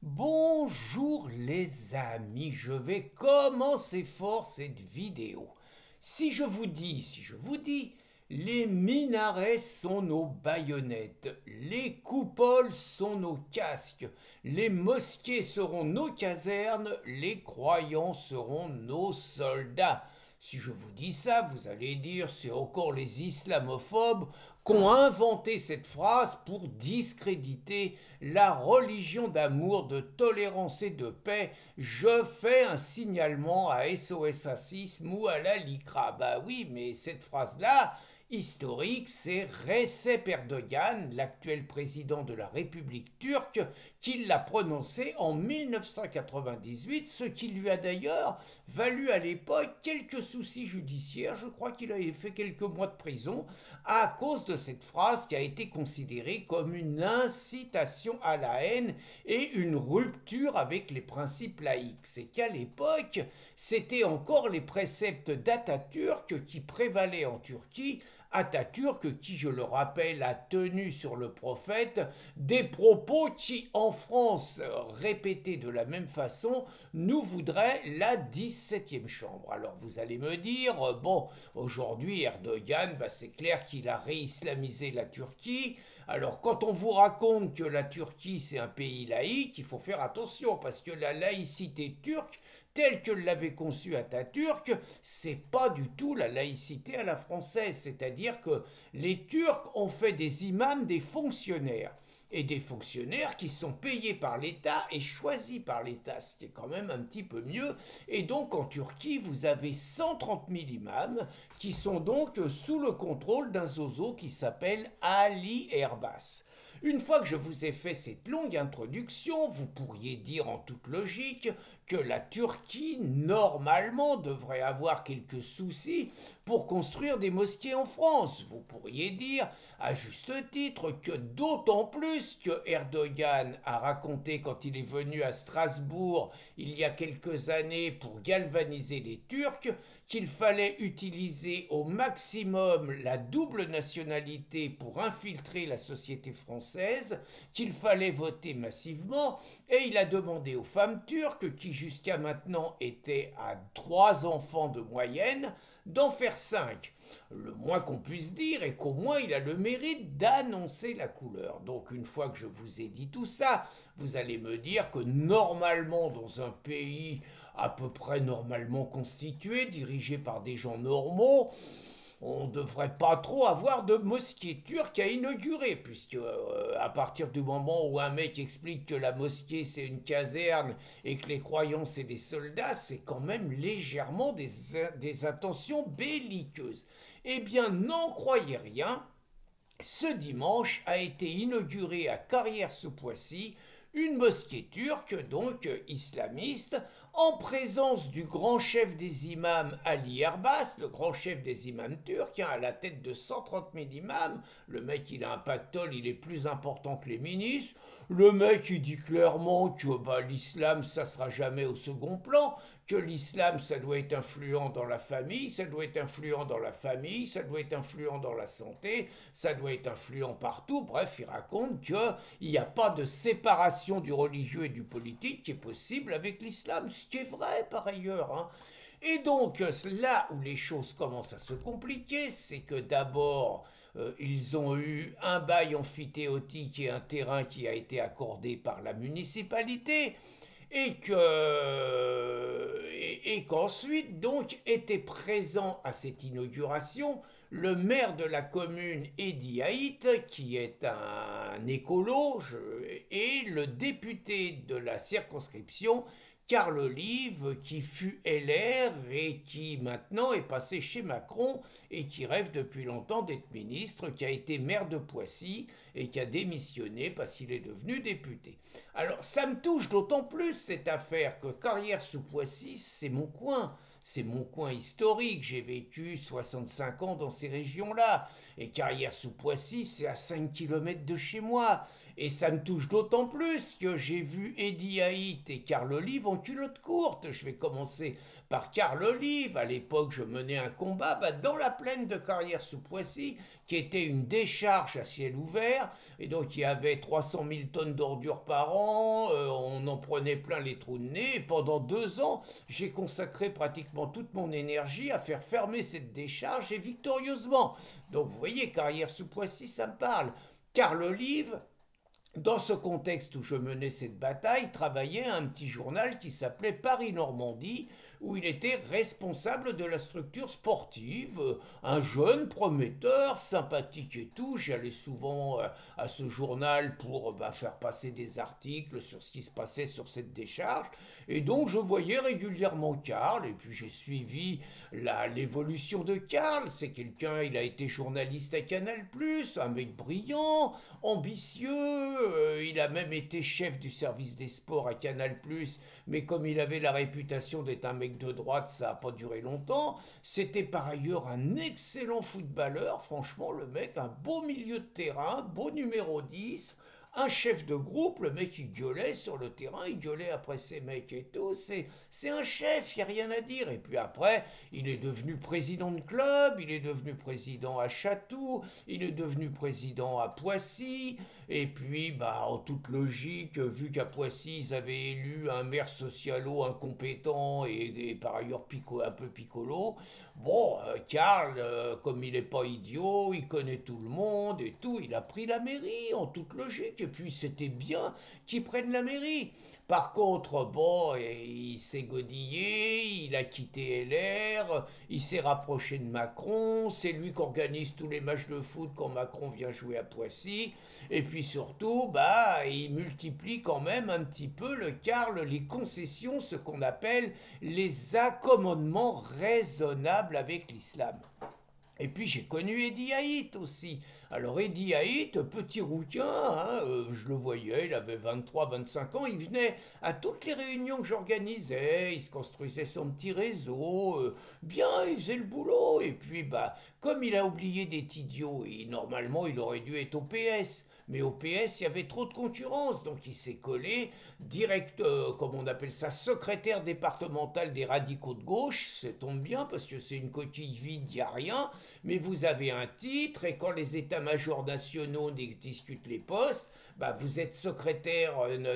Bonjour les amis, je vais commencer fort cette vidéo. Si je vous dis, les minarets sont nos baïonnettes, les coupoles sont nos casques, les mosquées seront nos casernes, les croyants seront nos soldats. Si je vous dis ça, vous allez dire c'est encore les islamophobes qui ont inventé cette phrase pour discréditer la religion d'amour, de tolérance et de paix. Je fais un signalement à SOS Racisme ou à la LICRA. Bah oui, mais cette phrase-là, historique, c'est Recep Erdogan, l'actuel président de la République turque, qui l'a prononcé en 1998, ce qui lui a d'ailleurs valu à l'époque quelques soucis judiciaires. Je crois qu'il avait fait quelques mois de prison à cause de cette phrase qui a été considérée comme une incitation à la haine et une rupture avec les principes laïques. C'est qu'à l'époque, c'était encore les préceptes d'Atatürk qui prévalaient en Turquie. Atatürk qui, je le rappelle, a tenu sur le prophète des propos qui, en France, répétés de la même façon, nous voudraient la 17e chambre. Alors vous allez me dire, bon, aujourd'hui Erdogan, c'est clair qu'il a réislamisé la Turquie. Alors quand on vous raconte que la Turquie c'est un pays laïque, il faut faire attention parce que la laïcité turque, telle que l'avait conçue Atatürk, c'est pas du tout la laïcité à la française. C'est-à-dire que les Turcs ont fait des imams des fonctionnaires. Et des fonctionnaires qui sont payés par l'État et choisis par l'État, ce qui est quand même un petit peu mieux. Et donc en Turquie, vous avez 130 000 imams qui sont donc sous le contrôle d'un zozo qui s'appelle Ali Erbas. Une fois que je vous ai fait cette longue introduction, vous pourriez dire en toute logique que la Turquie, normalement, devrait avoir quelques soucis pour construire des mosquées en France. Vous pourriez dire, à juste titre, que d'autant plus que Erdogan a raconté quand il est venu à Strasbourg il y a quelques années pour galvaniser les Turcs, qu'il fallait utiliser au maximum la double nationalité pour infiltrer la société française, qu'il fallait voter massivement, et il a demandé aux femmes turques, qui jusqu'à maintenant étaient à 3 enfants de moyenne, d'en faire 5. Le moins qu'on puisse dire est qu'au moins il a le mérite d'annoncer la couleur. Donc une fois que je vous ai dit tout ça, vous allez me dire que normalement dans un pays à peu près normalement constitué, dirigé par des gens normaux, on ne devrait pas trop avoir de mosquée turque à inaugurer, puisque à partir du moment où un mec explique que la mosquée c'est une caserne et que les croyants c'est des soldats, c'est quand même légèrement des intentions belliqueuses. Eh bien, n'en croyez rien, ce dimanche a été inaugurée à Carrière-sous-Poissy une mosquée turque, donc islamiste, en présence du grand chef des imams Ali Erbas, le grand chef des imams turcs, à la tête de 130 000 imams. Le mec, il a un pactole, il est plus important que les ministres. Le mec, il dit clairement que l'islam, ça sera jamais au second plan, que l'islam, ça doit être influent dans la famille, ça doit être influent dans la famille, ça doit être influent dans la santé, ça doit être influent partout. Bref, il raconte qu'il n'y a pas de séparation du religieux et du politique qui est possible avec l'islam, ce qui est vrai par ailleurs, hein. Et donc, là où les choses commencent à se compliquer, c'est que d'abord, ils ont eu un bail amphithéotique et un terrain qui a été accordé par la municipalité, et qu'ensuite donc était présent à cette inauguration le maire de la commune Edi Haït, qui est un écolo, et le député de la circonscription Carl Olive, qui fut LR et qui maintenant est passé chez Macron et qui rêve depuis longtemps d'être ministre, qui a été maire de Poissy et qui a démissionné parce qu'il est devenu député. Alors ça me touche d'autant plus cette affaire que Carrière-sous-Poissy, c'est mon coin. c'est mon coin historique. J'ai vécu 65 ans dans ces régions-là. Et Carrière-sous-Poissy, c'est à 5 kilomètres de chez moi. Et ça me touche d'autant plus que j'ai vu Eddie Haït et Carl Olive en culotte courte. Je vais commencer par Carl Olive. À l'époque, je menais un combat dans la plaine de Carrière-sous-Poissy, qui était une décharge à ciel ouvert. Et donc, il y avait 300 000 tonnes d'ordures par an. On en prenait plein les trous de nez. Et pendant 2 ans, j'ai consacré pratiquement toute mon énergie à faire fermer cette décharge et victorieusement. Donc, vous voyez, Carrière-sous-Poissy, ça me parle. Carl Olive, dans ce contexte où je menais cette bataille, travaillait à un petit journal qui s'appelait Paris-Normandie, où il était responsable de la structure sportive, un jeune prometteur, sympathique et tout. J'allais souvent à ce journal pour faire passer des articles sur ce qui se passait sur cette décharge. Et donc je voyais régulièrement Karl, et puis j'ai suivi l'évolution de Karl. C'est quelqu'un, il a été journaliste à Canal+, un mec brillant, ambitieux. Il a même été chef du service des sports à Canal+, mais comme il avait la réputation d'être un mec de droite, ça n'a pas duré longtemps. C'était par ailleurs un excellent footballeur, franchement, le mec, un beau milieu de terrain, beau numéro 10, un chef de groupe. Le mec il gueulait sur le terrain, il gueulait après ses mecs et tout. C'est un chef, il n'y a rien à dire. Et puis après, il est devenu président de club, il est devenu président à Chatou, il est devenu président à Poissy. Et puis, en toute logique, vu qu'à Poissy, ils avaient élu un maire socialo incompétent et par ailleurs un peu picolo, bon, Karl, comme il n'est pas idiot, il connaît tout le monde et tout, il a pris la mairie en toute logique. Et puis, c'était bien qu'il prenne la mairie. Par contre, bon, il s'est godillé, il a quitté LR, il s'est rapproché de Macron, c'est lui qui organise tous les matchs de foot quand Macron vient jouer à Poissy. Et puis surtout, il multiplie quand même un petit peu le Karl, les concessions, ce qu'on appelle les accommodements raisonnables avec l'islam. Et puis j'ai connu Eddie Haït aussi. Alors Eddie Haït, petit rouquin, je le voyais, il avait 23, 25 ans, il venait à toutes les réunions que j'organisais, il se construisait son petit réseau, bien, il faisait le boulot. Et puis comme il a oublié d'être idiot, et normalement il aurait dû être au PS, mais au PS, il y avait trop de concurrence, donc il s'est collé comme on appelle ça, secrétaire départemental des radicaux de gauche. Ça tombe bien parce que c'est une coquille vide, il n'y a rien, mais vous avez un titre, et quand les états-majors nationaux discutent les postes, vous êtes secrétaire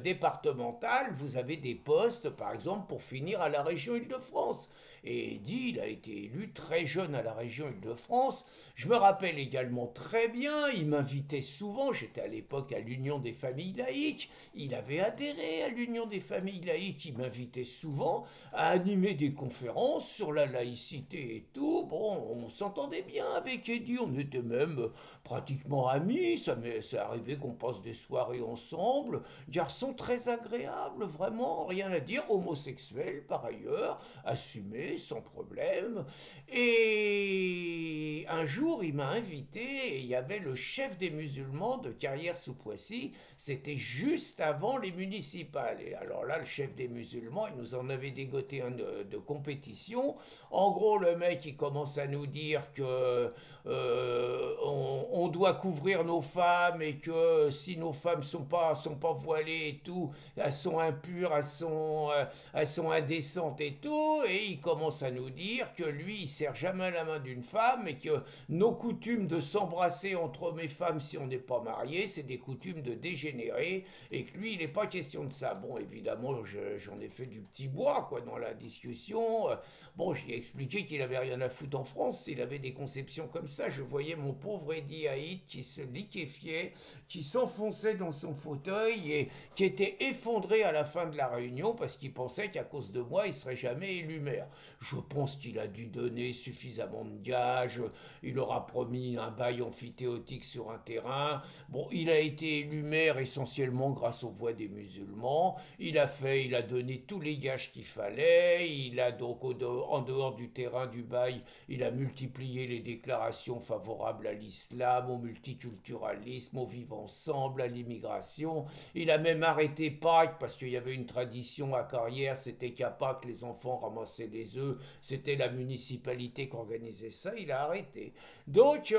départemental, vous avez des postes, par exemple, pour finir à la région Île-de-France. Et Eddy, il a été élu très jeune à la région Île-de-France. Je me rappelle également très bien, il m'invitait souvent, j'étais à l'époque à l'Union des familles laïques, il avait adhéré à l'Union des familles laïques, il m'invitait souvent à animer des conférences sur la laïcité et tout. Bon, on s'entendait bien avec Eddy, on était même pratiquement amis, ça arrivait qu'on passe des soirées ensemble, garçon très agréable, vraiment, rien à dire, homosexuel par ailleurs, assumé, sans problème. Et un jour, il m'a invité, et il y avait le chef des musulmans de Carrière-sous-Poissy, c'était juste avant les municipales. Et alors là, le chef des musulmans, il nous en avait dégoté un de compétition. En gros, le mec, il commence à nous dire que on doit couvrir nos femmes, et que si nos femmes sont pas voilées et tout, elles sont impures, elles sont indécentes et tout. Et il commence à nous dire que lui, il serre jamais la main d'une femme, et que nos coutumes de s'embrasser entre hommes et femmes si on n'est pas marié, c'est des coutumes de dégénérés, et que lui, il n'est pas question de ça. Bon, évidemment, j'en ai fait du petit bois, quoi, dans la discussion. Bon, j'ai expliqué qu'il avait rien à foutre en France, s'il avait des conceptions comme ça. Je voyais mon pauvre Eddie Haït qui se liquéfiait, qui s'enfonçait dans son fauteuil et qui était effondré à la fin de la réunion parce qu'il pensait qu'à cause de moi, il serait jamais élu maire. Je pense qu'il a dû donner suffisamment de gages, il aura promis un bail amphithéotique sur un terrain. Bon, il a été élu maire essentiellement grâce aux voix des musulmans. Il a donné tous les gages qu'il fallait. Il a donc, en dehors du terrain du bail, il a multiplié les déclarations favorables à l'islam, au multiculturalisme, au vivre ensemble, à l'immigration. Il a même arrêté Pâques parce qu'il y avait une tradition à Carrière, c'était qu'à Pâques les enfants ramassaient les œufs, c'était la municipalité qui organisait ça, il a arrêté. Donc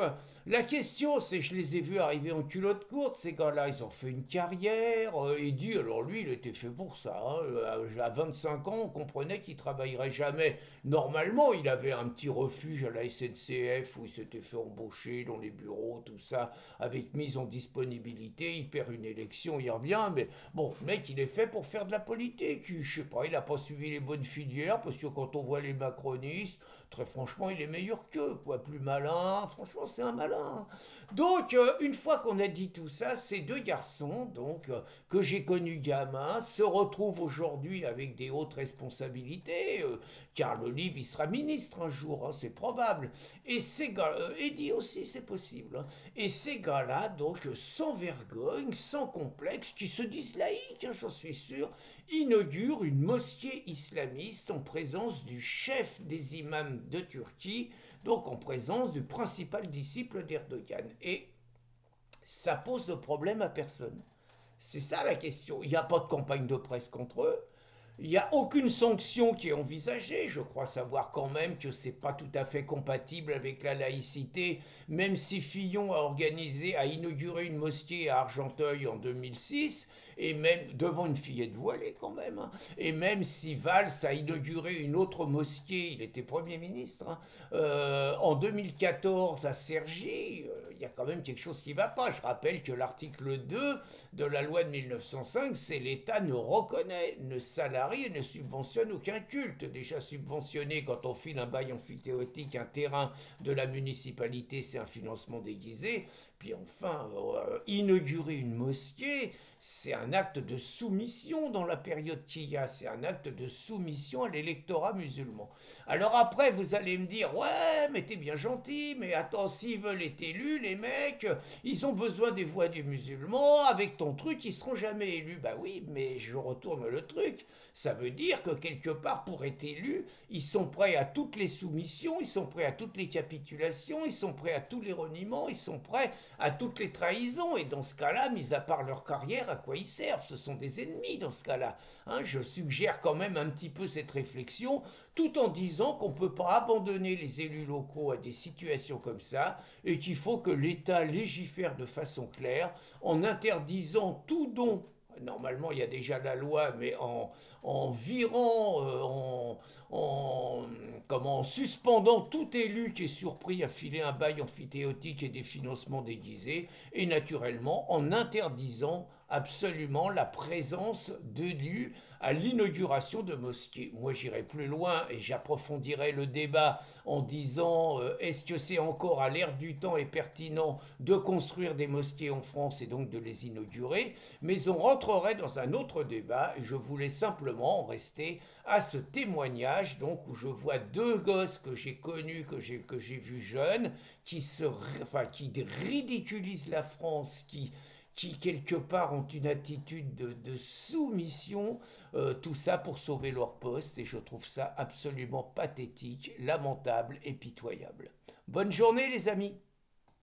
la question c'est, je les ai vus arriver en culotte courte, ces gars-là, ils ont fait une carrière, et dit, alors lui il était fait pour ça, hein. À 25 ans on comprenait qu'il travaillerait jamais. Normalement il avait un petit refuge à la SNCF où il s'était fait embaucher dans les bureaux, tout ça, avec mise en disponibilité, il perd une élection, il revient, mais bon, le mec, il est fait pour faire de la politique. Je sais pas, il a pas suivi les bonnes filières, parce que quand on voit les macronistes, très franchement, il est meilleur qu'eux, quoi. Plus malin, franchement, c'est un malin. Donc, une fois qu'on a dit tout ça, ces deux garçons, donc, que j'ai connus gamins, se retrouvent aujourd'hui avec des hautes responsabilités, car le livre, il sera ministre un jour, hein, c'est probable. Et ces gars, Eddie aussi, c'est possible, hein. Et ces gars-là, donc, sans vergogne, sans complexe, qui se disent laïcs, hein, j'en suis sûr, inaugurent une mosquée islamiste en présence du chef des imams de Turquie, donc en présence du principal disciple d'Erdogan. Et ça pose de problème à personne. C'est ça la question. Il n'y a pas de campagne de presse contre eux. Il n'y a aucune sanction qui est envisagée. Je crois savoir quand même que c'est pas tout à fait compatible avec la laïcité, même si Fillon a inauguré une mosquée à Argenteuil en 2006, et même devant une fillette voilée quand même, hein. Et même si Valls a inauguré une autre mosquée, il était Premier ministre, hein, en 2014 à Cergy, il y a quand même quelque chose qui ne va pas. Je rappelle que l'article 2 de la loi de 1905, c'est l'État ne reconnaît, ne salarie et ne subventionne aucun culte. Déjà subventionné quand on file un bail amphithéotique, un terrain de la municipalité, c'est un financement déguisé. Puis enfin, inaugurer une mosquée, c'est un acte de soumission dans la période qu'il y a, c'est un acte de soumission à l'électorat musulman. Alors après, vous allez me dire, ouais, mais t'es bien gentil, mais attends, s'ils veulent être élus, les mecs, ils ont besoin des voix des musulmans, avec ton truc, ils seront jamais élus. Bah oui, mais je retourne le truc. Ça veut dire que quelque part, pour être élus, ils sont prêts à toutes les soumissions, ils sont prêts à toutes les capitulations, ils sont prêts à tous les reniements, ils sont prêts à toutes les trahisons. Et dans ce cas-là, mis à part leur carrière, à quoi ils servent? Ce sont des ennemis dans ce cas-là. Hein, je suggère quand même un petit peu cette réflexion, tout en disant qu'on ne peut pas abandonner les élus locaux à des situations comme ça, et qu'il faut que l'État légifère de façon claire, en interdisant tout don. Normalement, il y a déjà la loi, mais en virant, en suspendant tout élu qui est surpris à filer un bail amphithéotique et des financements déguisés, et naturellement en interdisant absolument la présence d'élus à l'inauguration de mosquées. Moi, j'irai plus loin et j'approfondirai le débat en disant est-ce que c'est encore à l'ère du temps et pertinent de construire des mosquées en France et donc de les inaugurer, mais on rentrerait dans un autre débat et je voulais simplement en rester à ce témoignage donc où je vois deux gosses que j'ai connus, que j'ai vus jeunes, qui ridiculisent la France, qui quelque part ont une attitude de soumission, tout ça pour sauver leur poste, et je trouve ça absolument pathétique, lamentable et pitoyable. Bonne journée les amis.